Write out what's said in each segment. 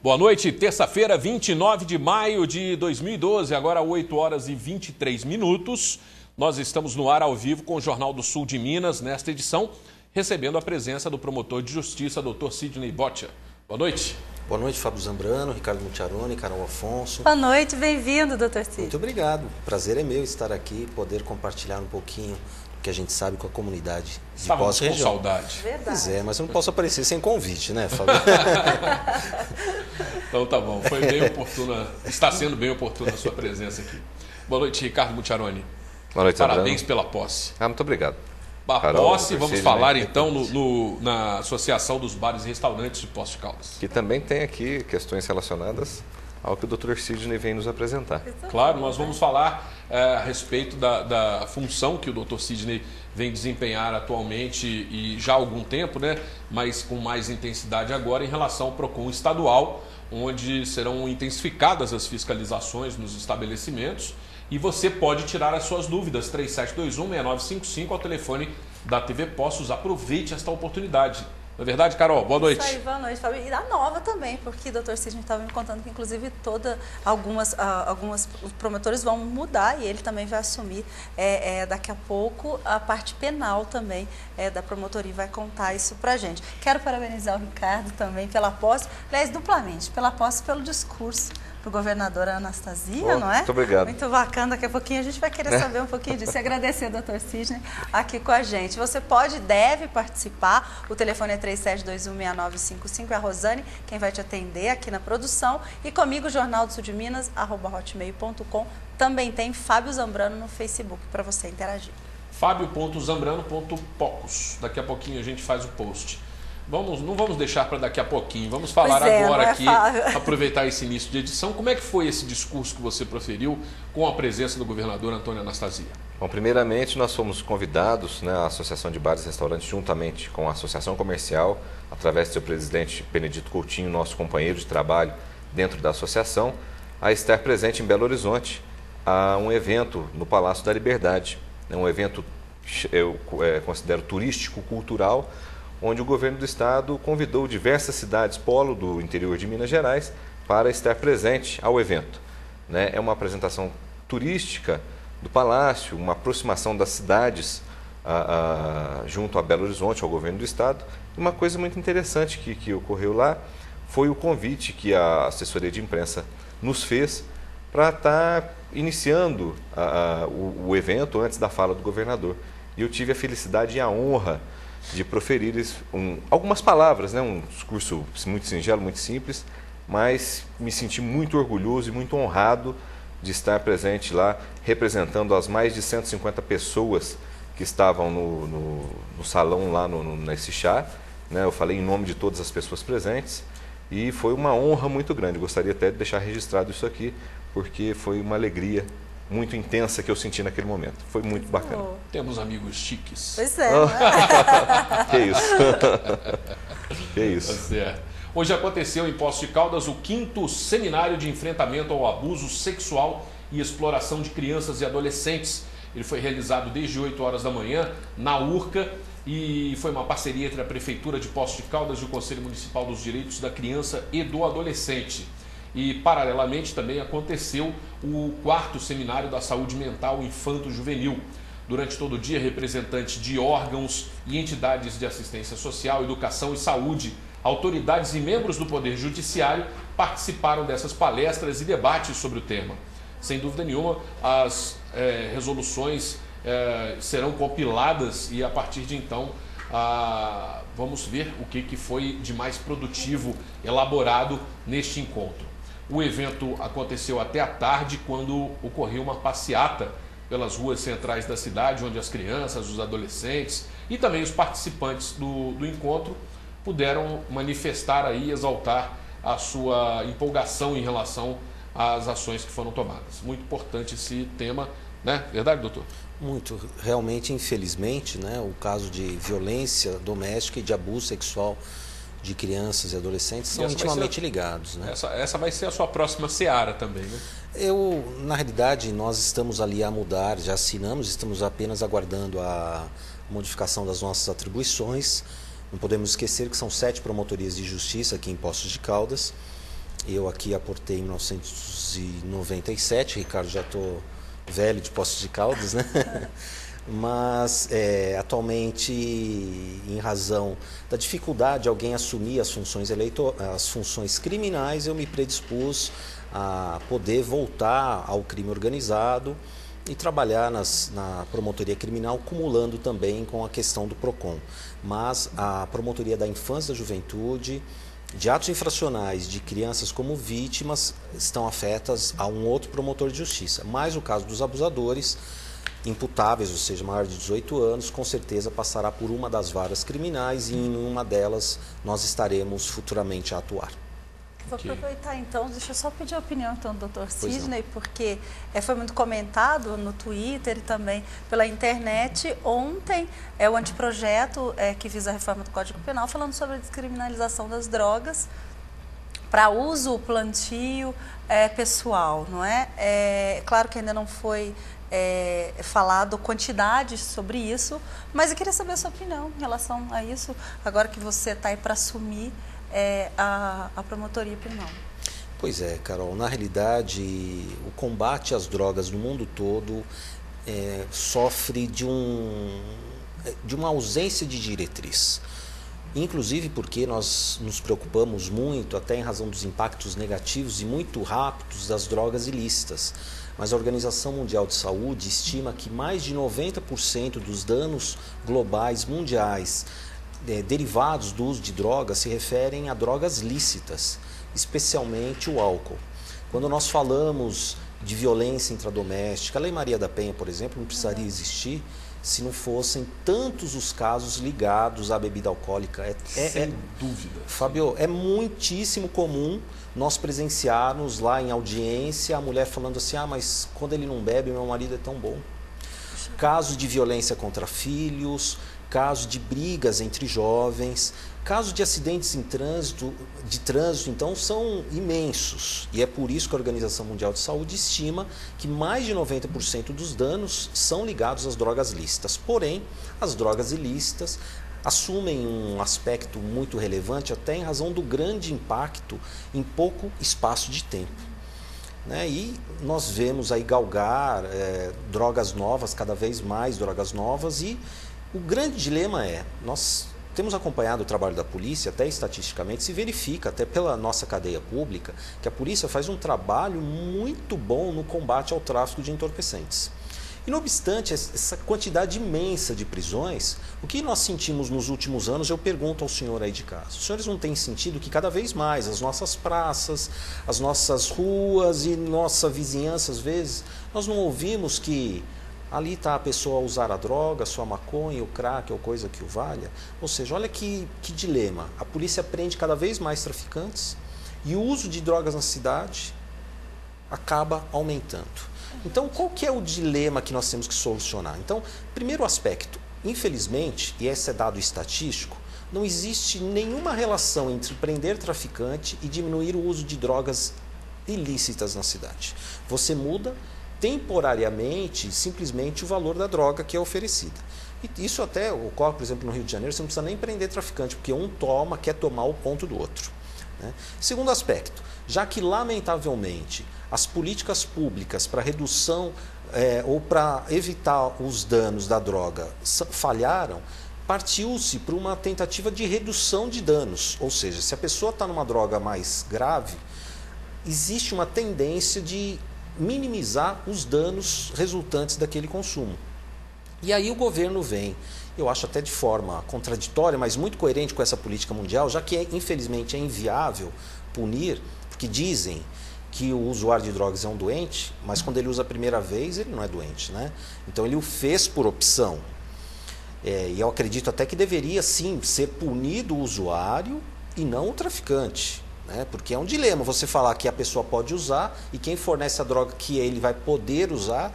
Boa noite, terça-feira, 29 de maio de 2012, agora 8 horas e 23 minutos. Nós estamos no ar ao vivo com o Jornal do Sul de Minas, nesta edição, recebendo a presença do promotor de justiça, Dr. Sidney Boccia. Boa noite. Boa noite, Fábio Zambrano, Ricardo Mucciaroni, Carol Afonso. Boa noite, bem-vindo, Dr. Sidney. Muito obrigado. Prazer é meu estar aqui, poder compartilhar um pouquinho do que a gente sabe com a comunidade de Poços com região. Saudade. Verdade. Pois é, mas eu não posso aparecer sem convite, né, Fábio? Então tá bom, foi bem oportuna, está sendo bem oportuna a sua presença aqui. Boa noite, Ricardo Mucciaroni. Boa noite, Parabéns Zambrano. pela posse. Muito obrigado. A Carol, posse, vamos Sidney, falar então na Associação dos Bares e Restaurantes de Poços de Caldas. Que também tem aqui questões relacionadas ao que o Dr. Sidney vem nos apresentar. Claro, nós vamos falar a respeito da função que o Dr. Sidney vem desempenhar atualmente e já há algum tempo, né? Mas com mais intensidade agora em relação ao PROCON estadual, onde serão intensificadas as fiscalizações nos estabelecimentos. E você pode tirar as suas dúvidas, 3721-6955 ao telefone da TV Poços. Aproveite esta oportunidade. Não é verdade, Carol? Boa noite. Isso aí, boa noite, Fábio. E a nova também, porque o Dr. Sidney estava me contando que, inclusive, algumas promotores vão mudar e ele também vai assumir daqui a pouco a parte penal também da promotoria e vai contar isso pra gente. Quero parabenizar o Ricardo também pela posse, aliás, duplamente, pela posse e pelo discurso para o governador Anastasia, não é? Muito obrigado. Muito bacana, daqui a pouquinho a gente vai querer saber um pouquinho disso e agradecer ao Dr. Sidney aqui com a gente. Você deve participar, o telefone é 3721-6955, é a Rosane, quem vai te atender aqui na produção, e comigo, Jornal do Sul de Minas, @hotmail.com, também tem Fábio Zambrano no Facebook para você interagir. Fabio.zambrano.pocos, daqui a pouquinho a gente faz o post. Não vamos deixar para daqui a pouquinho, vamos falar agora aqui, aproveitar esse início de edição. Como é que foi esse discurso que você proferiu com a presença do governador Antônio Anastasia? Bom, primeiramente nós fomos convidados, né, a Associação de Bares e Restaurantes, juntamente com a Associação Comercial, através do seu presidente Benedito Coutinho, nosso companheiro de trabalho dentro da associação, a estar presente em Belo Horizonte a um evento no Palácio da Liberdade, um evento eu considero turístico-cultural, onde o governo do estado convidou diversas cidades polo do interior de Minas Gerais para estar presente ao evento. É uma apresentação turística do palácio, uma aproximação das cidades junto a Belo Horizonte, ao governo do estado. E uma coisa muito interessante que ocorreu lá foi o convite que a assessoria de imprensa nos fez para estar iniciando o evento antes da fala do governador. E eu tive a felicidade e a honra de proferir algumas palavras, um discurso muito singelo, muito simples, mas me senti muito orgulhoso e muito honrado de estar presente lá, representando as mais de 150 pessoas que estavam no salão lá nesse chá. Eu falei em nome de todas as pessoas presentes e foi uma honra muito grande. Gostaria até de deixar registrado isso aqui, porque foi uma alegria muito intensa que eu senti naquele momento. Foi muito bacana. Temos amigos chiques. Pois é. Que isso. Que isso. Tá certo. Hoje aconteceu em Poços de Caldas o 5º Seminário de Enfrentamento ao Abuso Sexual e Exploração de Crianças e Adolescentes. Ele foi realizado desde 8 horas da manhã na URCA e foi uma parceria entre a Prefeitura de Poços de Caldas e o Conselho Municipal dos Direitos da Criança e do Adolescente. E, paralelamente, também aconteceu o 4º Seminário da Saúde Mental Infanto-Juvenil. Durante todo o dia, representantes de órgãos e entidades de assistência social, educação e saúde, autoridades e membros do Poder Judiciário participaram dessas palestras e debates sobre o tema. Sem dúvida nenhuma, as resoluções serão compiladas e, a partir de então, vamos ver o que foi de mais produtivo elaborado neste encontro. O evento aconteceu até à tarde, quando ocorreu uma passeata pelas ruas centrais da cidade, onde as crianças, os adolescentes e também os participantes do encontro puderam manifestar e exaltar a sua empolgação em relação às ações que foram tomadas. Muito importante esse tema, né? Verdade, doutor? Muito. Realmente, infelizmente, o caso de violência doméstica e de abuso sexual de crianças e adolescentes são intimamente ligados. Essa vai ser a sua próxima seara também, né? Na realidade, nós estamos ali a mudar, já assinamos, estamos apenas aguardando a modificação das nossas atribuições. Não podemos esquecer que são 7 promotorias de justiça aqui em Poços de Caldas Eu aqui aportei em 1997, Ricardo, já estou velho de Poços de Caldas, né? Mas atualmente, em razão da dificuldade de alguém assumir as funções as funções criminais, eu me predispus a poder voltar ao crime organizado e trabalhar na promotoria criminal, cumulando também com a questão do PROCON. Mas a promotoria da infância e da juventude, de atos infracionais de crianças como vítimas, estão afetas a um outro promotor de justiça. Mas o caso dos abusadores imputáveis, ou seja, maior de 18 anos, com certeza passará por uma das varas criminais e em uma delas nós estaremos futuramente a atuar. Vou aproveitar então, deixa eu só pedir a opinião então do Dr. Sidney, porque foi muito comentado no Twitter e também pela internet. Ontem o anteprojeto que visa a reforma do Código Penal falando sobre a descriminalização das drogas para uso, plantio pessoal, não é? Claro que ainda não foi falado quantidades sobre isso, mas eu queria saber a sua opinião em relação a isso, agora que você está aí para assumir a promotoria penal. Pois é, Carol, na realidade o combate às drogas no mundo todo sofre de uma ausência de diretriz. Inclusive porque nós nos preocupamos muito, até em razão dos impactos negativos e muito rápidos das drogas ilícitas. Mas a Organização Mundial de Saúde estima que mais de 90% dos danos globais mundiais derivados do uso de drogas se referem a drogas lícitas, especialmente o álcool. Quando nós falamos de violência intradoméstica, a Lei Maria da Penha, por exemplo, não precisaria existir se não fossem tantos os casos ligados à bebida alcoólica. Sem dúvida. Fábio, é muitíssimo comum nós presenciarmos lá em audiência a mulher falando assim, mas quando ele não bebe, meu marido é tão bom. Casos de violência contra filhos, casos de brigas entre jovens, casos de acidentes de trânsito, então, são imensos. E é por isso que a Organização Mundial de Saúde estima que mais de 90% dos danos são ligados às drogas lícitas. Porém, as drogas ilícitas assumem um aspecto muito relevante até em razão do grande impacto em pouco espaço de tempo. E nós vemos aí galgar drogas novas, cada vez mais drogas novas, e o grande dilema nós temos acompanhado o trabalho da polícia, até estatisticamente se verifica, até pela nossa cadeia pública, que a polícia faz um trabalho muito bom no combate ao tráfico de entorpecentes. E não obstante essa quantidade imensa de prisões, o que nós sentimos nos últimos anos, eu pergunto ao senhor aí de casa, os senhores não têm sentido que cada vez mais as nossas praças, as nossas ruas e nossa vizinhança, às vezes, nós não ouvimos que ali está a pessoa a usar a droga, sua maconha, o crack ou coisa que o valha? Ou seja, olha que dilema. A polícia prende cada vez mais traficantes e o uso de drogas na cidade acaba aumentando. Então, qual que é o dilema que nós temos que solucionar? Então, primeiro aspecto, infelizmente, e esse é dado estatístico, não existe nenhuma relação entre prender traficante e diminuir o uso de drogas ilícitas na cidade. Você muda temporariamente, simplesmente, o valor da droga que é oferecida. E isso até ocorre, por exemplo, no Rio de Janeiro, você não precisa nem prender traficante, porque um quer tomar o ponto do outro. Segundo aspecto, já que, lamentavelmente, as políticas públicas para redução ou para evitar os danos da droga falharam, partiu-se para uma tentativa de redução de danos. Ou seja, se a pessoa está numa droga mais grave, existe uma tendência de minimizar os danos resultantes daquele consumo. E aí o governo vem, eu acho até de forma contraditória, mas muito coerente com essa política mundial, já que infelizmente é inviável punir, porque dizem que o usuário de drogas é um doente, mas quando ele usa a primeira vez, ele não é doente, Então ele o fez por opção. E eu acredito até que deveria sim ser punido o usuário e não o traficante. Porque é um dilema você falar que a pessoa pode usar e quem fornece a droga que ele vai poder usar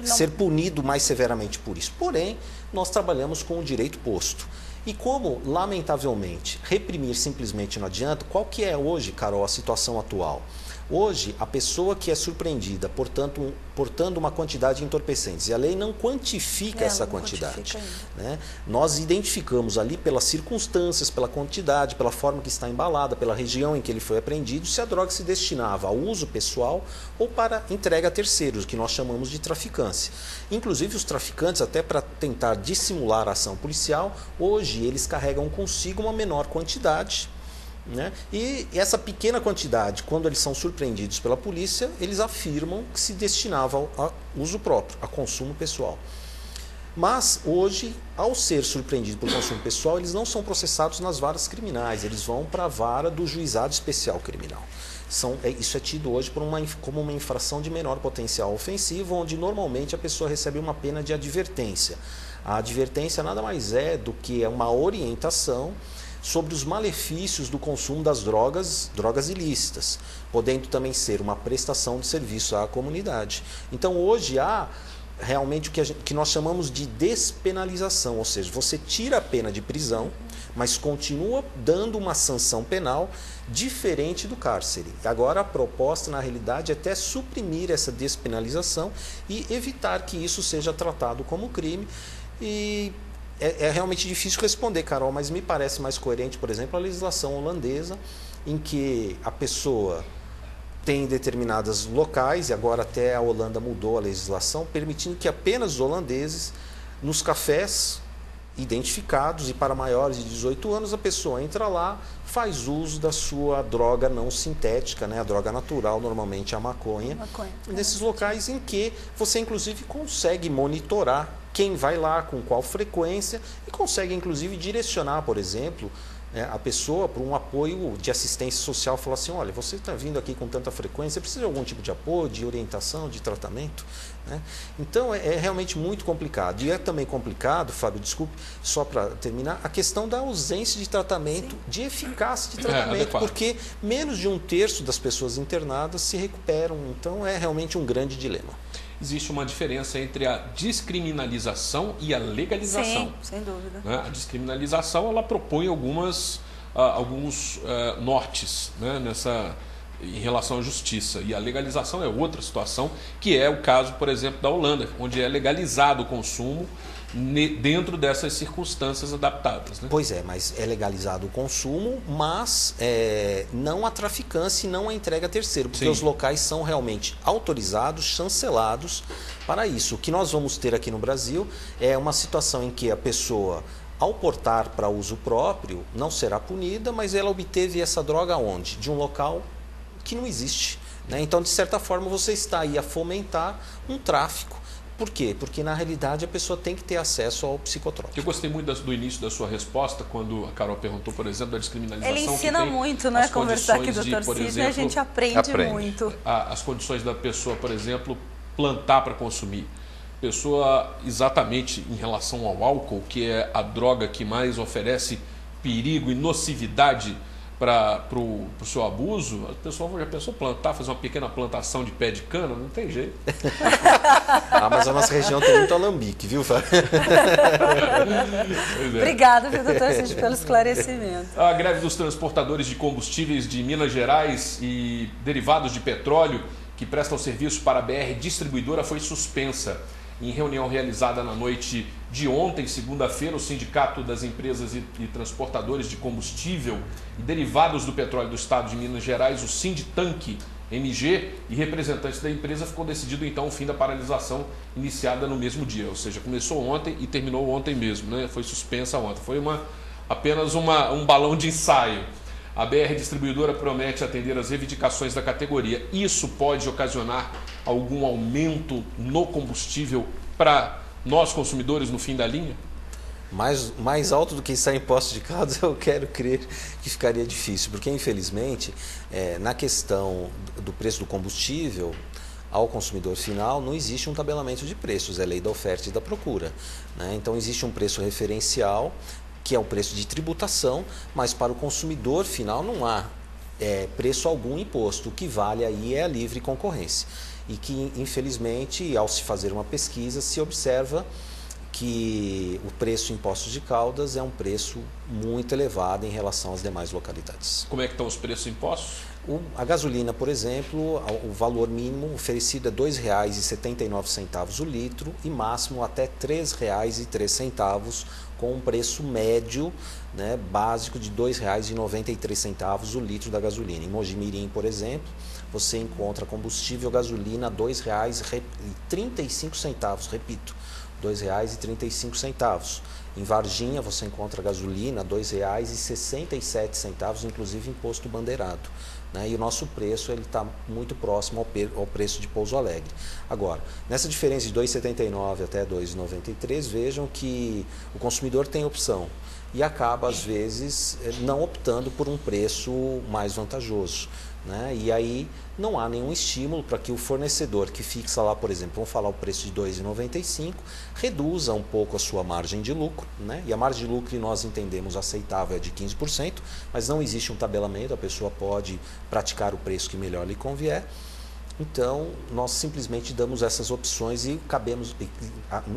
ser punido mais severamente por isso. Porém, nós trabalhamos com o direito posto. E como, lamentavelmente, reprimir simplesmente não adianta, qual que é hoje, Carol, a situação atual? Hoje, a pessoa que é surpreendida, portanto, portando uma quantidade de entorpecentes, e a lei não quantifica essa quantidade, né? Nós identificamos ali pelas circunstâncias, pela quantidade, pela forma que está embalada, pela região em que ele foi apreendido, se a droga se destinava ao uso pessoal ou para entrega a terceiros, que nós chamamos de traficância. Inclusive, os traficantes, até para tentar dissimular a ação policial, hoje eles carregam consigo uma menor quantidade, né? E essa pequena quantidade, quando eles são surpreendidos pela polícia, eles afirmam que se destinava a uso próprio, a consumo pessoal. Mas hoje, ao ser surpreendido por consumo pessoal, eles não são processados nas varas criminais, eles vão para a vara do juizado especial criminal. Isso é tido hoje como uma infração de menor potencial ofensivo, onde normalmente a pessoa recebe uma pena de advertência. A advertência nada mais é do que uma orientação sobre os malefícios do consumo das drogas ilícitas, podendo também ser uma prestação de serviço à comunidade. Então hoje há realmente o que nós chamamos de despenalização, ou seja, você tira a pena de prisão, mas continua dando uma sanção penal diferente do cárcere. Agora a proposta, na realidade, é até suprimir essa despenalização e evitar que isso seja tratado como crime. E é realmente difícil responder, Carol, mas me parece mais coerente, por exemplo, a legislação holandesa, em que a pessoa tem determinados locais, e agora até a Holanda mudou a legislação, permitindo que apenas os holandeses, nos cafés identificados e para maiores de 18 anos, a pessoa entra lá, faz uso da sua droga não sintética, né? A droga natural, normalmente a maconha. Nesses locais em que você inclusive consegue monitorar quem vai lá, com qual frequência, e consegue inclusive direcionar, por exemplo, a pessoa para um apoio de assistência social, falar assim, olha, você está vindo aqui com tanta frequência, precisa de algum tipo de apoio, de orientação, de tratamento, né? Então é realmente muito complicado. E é também complicado, Fábio, desculpe, só para terminar, a questão da ausência de tratamento, de eficácia de tratamento, porque menos de 1/3 das pessoas internadas se recuperam. Então é realmente um grande dilema. Existe uma diferença entre a descriminalização e a legalização. Sim, sem dúvida. A descriminalização, ela propõe alguns nortes, né, em relação à justiça. E a legalização é outra situação, que é o caso, por exemplo, da Holanda, onde é legalizado o consumo dentro dessas circunstâncias adaptadas, né? Pois é, mas é legalizado o consumo, mas não a traficância e não a entrega a terceiro, porque os locais são realmente autorizados, chancelados para isso. O que nós vamos ter aqui no Brasil é uma situação em que a pessoa, ao portar para uso próprio, não será punida, mas ela obteve essa droga onde? De um local que não existe, né? Então, de certa forma, você está aí a fomentar um tráfico. Por quê? Porque, na realidade, a pessoa tem que ter acesso ao psicotrópico. Eu gostei muito do início da sua resposta, quando a Carol perguntou, por exemplo, da descriminalização. Ele ensina muito, né? Conversar aqui com o Dr. Sidney, a gente aprende muito. As condições da pessoa, por exemplo, plantar para consumir. Pessoa, exatamente em relação ao álcool, que é a droga que mais oferece perigo e nocividade para o seu abuso, a pessoa já pensou plantar, fazer uma pequena plantação de pé de cana? Não tem jeito. Mas a nossa região tem muito alambique, viu, Fábio? Obrigada, viu, doutor Sidney, pelo esclarecimento. A greve dos transportadores de combustíveis de Minas Gerais e derivados de petróleo que prestam serviço para a BR Distribuidora foi suspensa. Em reunião realizada na noite de ontem, segunda-feira, o Sindicato das Empresas e Transportadores de Combustível e Derivados do Petróleo do Estado de Minas Gerais, o Sinditank MG, e representantes da empresa, ficou decidido então o fim da paralisação iniciada no mesmo dia, ou seja, começou ontem e terminou ontem mesmo, né? Foi suspensa ontem, foi apenas um balão de ensaio. A BR Distribuidora promete atender às reivindicações da categoria. Isso pode ocasionar algum aumento no combustível para nós consumidores no fim da linha? Mais alto do que está em posto de caldos, eu quero crer que ficaria difícil, porque infelizmente, na questão do preço do combustível ao consumidor final, não existe um tabelamento de preços, é lei da oferta e da procura, né? Então existe um preço referencial, que é o preço de tributação, mas para o consumidor final não há preço algum imposto. O que vale aí é a livre concorrência. E que, infelizmente, ao se fazer uma pesquisa, se observa que o preço em Poços de Caldas é um preço muito elevado em relação às demais localidades. Como é que estão os preços em Poços? A gasolina, por exemplo, o valor mínimo oferecido é R$ 2,79 o litro e máximo até R$ 3,03, com um preço médio, né, básico de R$ 2,93 o litro da gasolina. Em Mojimirim, por exemplo, você encontra combustível gasolina a R$ 2,35, repito, R$ 2,35. Em Varginha você encontra gasolina a R$ 2,67, inclusive imposto bandeirado. Né? E o nosso preço está muito próximo ao preço de Pouso Alegre. Agora, nessa diferença de R$ 2,79 até R$ 2,93, vejam que o consumidor tem opção e acaba, às vezes, não optando por um preço mais vantajoso. Né? E aí não há nenhum estímulo para que o fornecedor que fixa lá, por exemplo, vamos falar o preço de R$ 2,95, reduza um pouco a sua margem de lucro. Né? E a margem de lucro que nós entendemos aceitável é de 15%, mas não existe um tabelamento, a pessoa pode praticar o preço que melhor lhe convier. Então, nós simplesmente damos essas opções e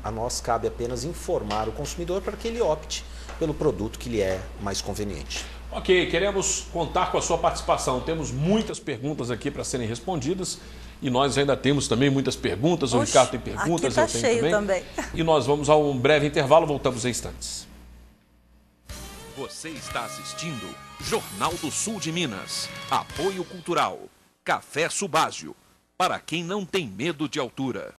a nós cabe apenas informar o consumidor para que ele opte pelo produto que lhe é mais conveniente. Ok, queremos contar com a sua participação. Temos muitas perguntas aqui para serem respondidas e nós ainda temos também muitas perguntas. O Ricardo tem perguntas, aqui tá eu tenho cheio também. E nós vamos a um breve intervalo, voltamos em instantes. Você está assistindo Jornal do Sul de Minas. Apoio Cultural. Café Subásio. Para quem não tem medo de altura.